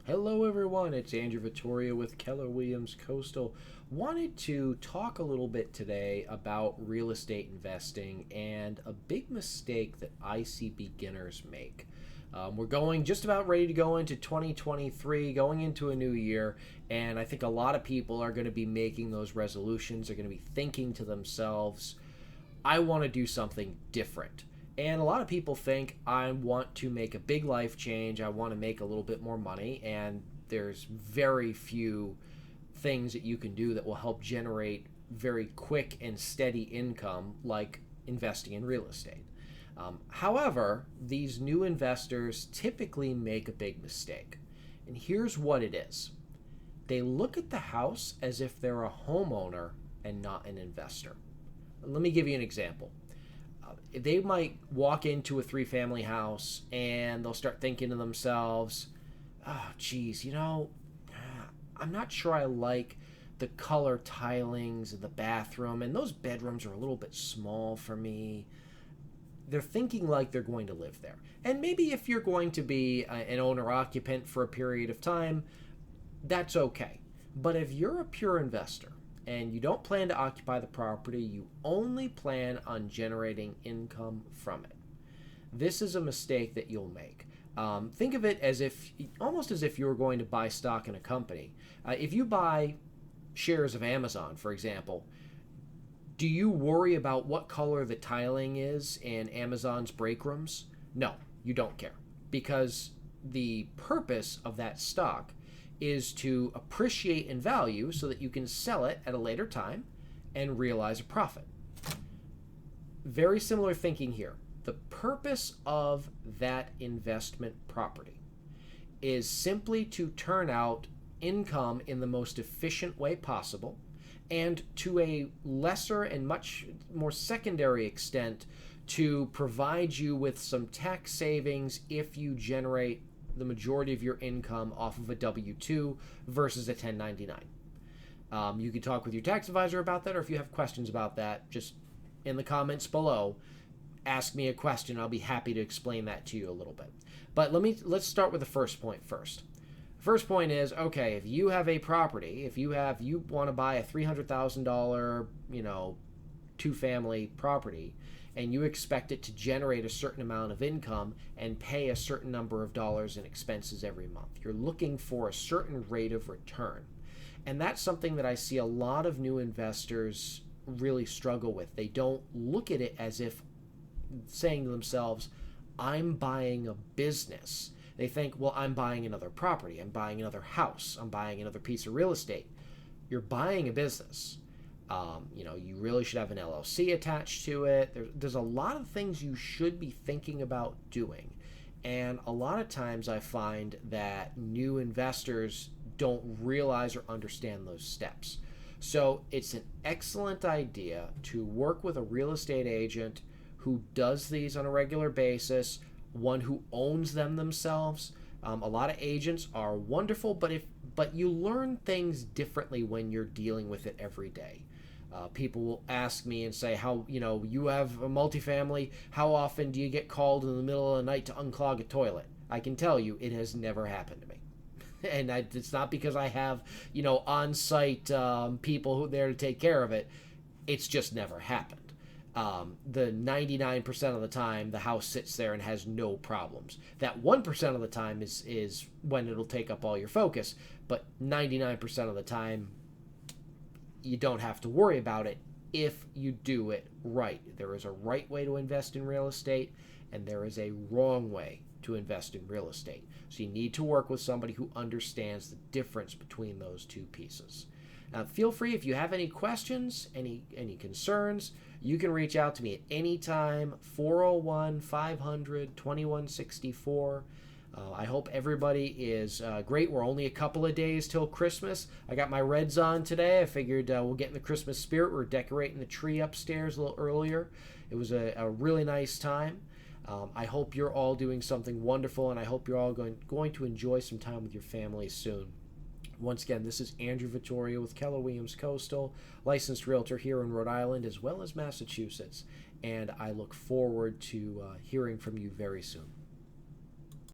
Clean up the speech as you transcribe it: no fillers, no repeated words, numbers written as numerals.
Hello, everyone. It's Andrew Vittoria with Keller Williams Coastal. Wanted to talk a little bit today about real estate investing and a big mistake that I see beginners make. We're going just about ready to go into 2023, going into a new year, and I think a lot of people are going to be making those resolutions. They're going to be thinking to themselves, I want to do something different. And a lot of people think I want to make a big life change. I want to make a little bit more money. And there's very few things that you can do that will help generate very quick and steady income, like investing in real estate. However, these new investors typically make a big mistake. And here's what it is: they look at the house as if they're a homeowner and not an investor. Let me give you an example. They might walk into a three-family house and they'll start thinking to themselves, oh, geez, I'm not sure I like the color tilings of the bathroom, and those bedrooms are a little bit small for me. They're thinking like they're going to live there. And maybe if you're going to be an owner-occupant for a period of time, that's okay. But if you're a pure investor, and you don't plan to occupy the property, you only plan on generating income from it, this is a mistake that you'll make. Think of it as if, almost as if you were going to buy stock in a company. If you buy shares of Amazon, for example, do you worry about what color the tiling is in Amazon's break rooms? No, you don't care, because the purpose of that stock is to appreciate in value so that you can sell it at a later time and realize a profit. Very similar thinking here. The purpose of that investment property is simply to turn out income in the most efficient way possible, and to a lesser and much more secondary extent, to provide you with some tax savings if you generate the majority of your income off of a W-2 versus a 1099. You can talk with your tax advisor about that, or if you have questions about that, just in the comments below, ask me a question. I'll be happy to explain that to you a little bit. But let's start with the first point first. First point is, okay, if you have a property, if you want to buy a $300,000, two-family property, and you expect it to generate a certain amount of income and pay a certain number of dollars in expenses every month. You're looking for a certain rate of return. And that's something that I see a lot of new investors really struggle with. They don't look at it as if saying to themselves, I'm buying a business. They think, well, I'm buying another property. I'm buying another house. I'm buying another piece of real estate. You're buying a business. You really should have an LLC attached to it. There's a lot of things you should be thinking about doing. And a lot of times I find that new investors don't realize or understand those steps. So it's an excellent idea to work with a real estate agent who does these on a regular basis, one who owns them themselves. A lot of agents are wonderful, but you learn things differently when you're dealing with it every day. People will ask me and say, how, you have a multifamily, how often do you get called in the middle of the night to unclog a toilet? I can tell you it has never happened to me. And it's not because I have, on-site people who are there to take care of it. It's just never happened. The 99% of the time, the house sits there and has no problems. That 1% of the time is when it'll take up all your focus. But 99% of the time, you don't have to worry about it if you do it right. There is a right way to invest in real estate, and there is a wrong way to invest in real estate. So you need to work with somebody who understands the difference between those two pieces. Now, feel free, if you have any questions, any concerns, you can reach out to me at any time, 401-500-2164. I hope everybody is great. We're only a couple of days till Christmas. I got my reds on today. I figured we'll get in the Christmas spirit. We're decorating the tree upstairs a little earlier. It was a really nice time. I hope you're all doing something wonderful, and I hope you're all going to enjoy some time with your families soon. Once again, this is Andrew Vittoria with Keller Williams Coastal, licensed realtor here in Rhode Island as well as Massachusetts, and I look forward to hearing from you very soon.